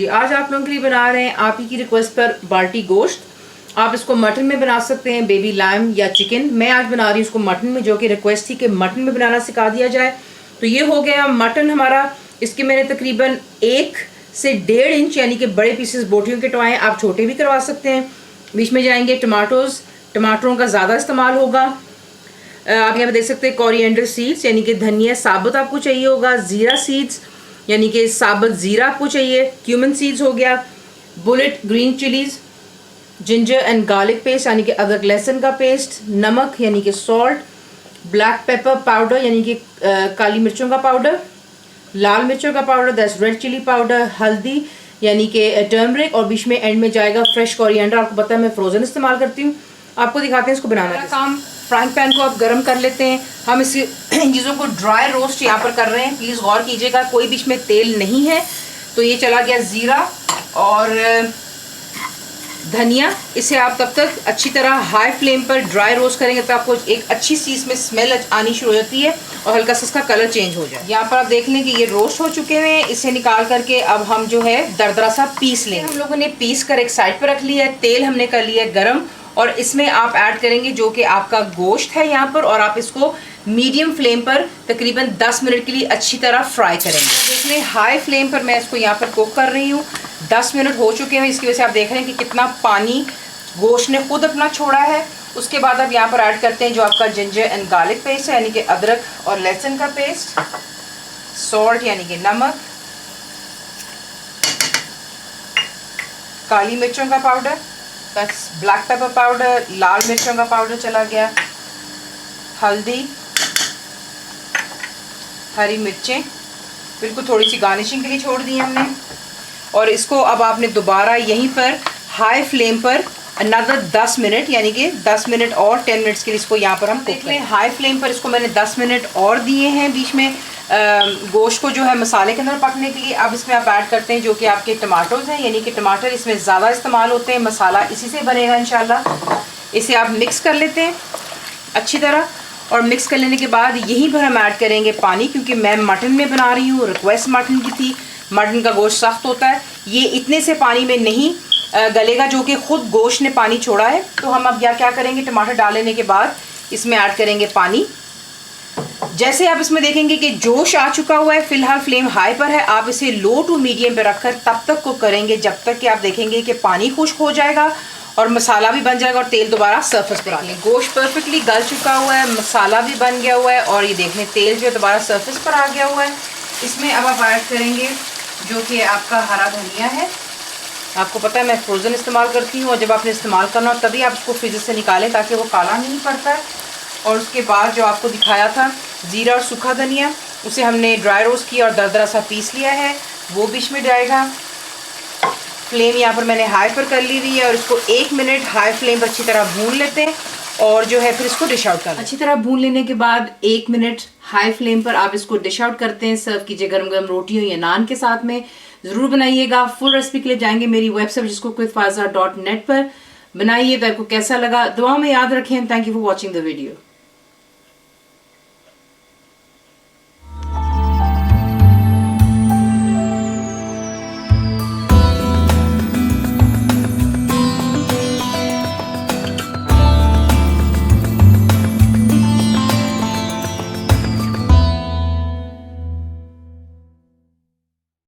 जी, आज आप लोगों के लिए बना रहे हैं आप ही की रिक्वेस्ट पर बाल्टी गोश्त। आप इसको मटन में बना सकते हैं, बेबी लैम या चिकन। मैं आज बना रही हूँ इसको मटन में, जो कि रिक्वेस्ट थी कि मटन में बनाना सिखा दिया जाए। तो ये हो गया मटन हमारा। इसके मैंने तकरीबन 1 से 1.5 इंच यानी कि बड़े पीसेस बोटियों के टवाएँ, आप छोटे भी करवा सकते हैं। बीच में जाएंगे टमाटरों का ज़्यादा इस्तेमाल होगा। आप यहाँ पे देख सकते हैं कोरिएंडर सीड्स यानी कि धनिया साबुत आपको चाहिए होगा। ज़ीरा सीड्स यानी कि साबुत ज़ीरा आपको चाहिए। क्यूमन सीड्स हो गया। Bullet green chillies, ginger and garlic paste यानी कि अदरक लहसुन का पेस्ट, नमक यानी कि सॉल्ट, ब्लैक पेपर पाउडर यानी कि काली मिर्चों का पाउडर, लाल मिर्चों का powder that's red chilli powder, हल्दी यानी कि टर्मरिक, और बीच में एंड में जाएगा फ्रेश कोरिएंडर। आपको पता है मैं फ्रोज़न इस्तेमाल करती हूँ। आपको दिखाते हैं इसको बनाना का काम। फ्राइंग पैन को आप गर्म कर लेते हैं। हम इस इन चीज़ों को ड्राई रोस्ट यहाँ पर कर रहे हैं। प्लीज़ गौर कीजिएगा, कोई बीच में तेल नहीं है। तो ये चला गया ज़ीरा और धनिया। इसे आप तब तक अच्छी तरह हाई फ्लेम पर ड्राई रोस्ट करेंगे तो आपको एक अच्छी सी इसमें स्मेल आनी शुरू हो जाती है और हल्का सा इसका कलर चेंज हो जाए। यहाँ पर आप देख लें कि ये रोस्ट हो चुके हुए हैं। इसे निकाल करके अब हम जो है दरदरा सा पीस लेंगे। हम लोगों ने पीस कर एक साइड पर रख लिया है। तेल हमने कर लिया है गरम और इसमें आप ऐड करेंगे जो कि आपका गोश्त है यहाँ पर, और आप इसको मीडियम फ्लेम पर तकरीबन 10 मिनट के लिए अच्छी तरह फ्राई करेंगे। देख लें हाई फ्लेम पर मैं इसको यहाँ पर कुक कर रही हूँ। 10 मिनट हो चुके हैं। इसकी वजह से आप देख रहे हैं कि कितना पानी गोश्त ने खुद अपना छोड़ा है। उसके बाद आप यहाँ पर ऐड करते हैं जो आपका जिंजर एंड गार्लिक पेस्ट है यानी कि अदरक और लहसुन का पेस्ट, सॉल्ट यानी कि नमक, काली मिर्चों का पाउडर बस, ब्लैक पेपर पाउडर, लाल मिर्चों का पाउडर चला गया, हल्दी, हरी मिर्चें बिल्कुल थोड़ी सी गार्निशिंग के लिए छोड़ दी हमने। और इसको अब आपने दोबारा यहीं पर हाई फ्लेम पर अनदर 10 मिनट यानी कि 10 मिनट और 10 मिनट्स के लिए इसको यहाँ पर हम कुक करें। हाई फ्लेम पर इसको मैंने 10 मिनट और दिए हैं बीच में गोश्त को जो है मसाले के अंदर पकने के लिए। अब इसमें आप ऐड करते हैं जो कि आपके टमाटोज़ हैं यानी कि टमाटर इसमें ज़्यादा इस्तेमाल होते हैं। मसाला इसी से बनेगा इंशाल्लाह। इसे आप मिक्स कर लेते हैं अच्छी तरह, और मिक्स कर लेने के बाद यहीं पर हम ऐड करेंगे पानी, क्योंकि मैं मटन में बना रही हूँ। रिक्वेस्ट मटन की थी। मटन का गोश्त सख्त होता है, ये इतने से पानी में नहीं गलेगा जो कि ख़ुद गोश्त ने पानी छोड़ा है। तो हम अब क्या करेंगे, टमाटर डाल लेने के बाद इसमें ऐड करेंगे पानी। जैसे आप इसमें देखेंगे कि जोश आ चुका हुआ है, फ़िलहाल फ्लेम हाई पर है। आप इसे लो टू मीडियम पे रखकर तब तक कुक करेंगे जब तक कि आप देखेंगे कि पानी खुश्क हो जाएगा और मसाला भी बन जाएगा और तेल दोबारा सरफेस पर आ गया। गोश्त परफेक्टली गल चुका हुआ है, मसाला भी बन गया हुआ है और ये देख लें तेल जो है दोबारा सरफेस पर आ गया हुआ है। इसमें अब आप ऐड करेंगे जो कि आपका हरा धनिया है। आपको पता है मैं फ्रोज़न इस्तेमाल करती हूँ, और जब आपने इस्तेमाल करना हो तभी आप इसको फ्रीजर से निकालें ताकि वो काला नहीं पड़ता है। और उसके बाद जो आपको दिखाया था ज़ीरा और सूखा धनिया, उसे हमने ड्राई रोस्ट किया और दरदरा सा पीस लिया है, वो बीच में जाएगा। फ्लेम यहाँ पर मैंने हाई पर कर ली हुई है और इसको 1 मिनट हाई फ्लेम पर अच्छी तरह भून लेते हैं और जो है फिर इसको डिश आउट कर अच्छी तरह भून लेने के बाद 1 मिनट हाई फ्लेम पर आप इसको डिश आउट करते हैं। सर्व कीजिए गर्म गर्म रोटियों या नान के साथ में। ज़रूर बनाइएगा। फुल रेसिपी के लिए जाएंगे मेरी वेबसाइट जिसको कुकविथफाज़ा.net पर। बनाइए तो आपको कैसा लगा दुआ में याद रखें। Thank you for watching the video.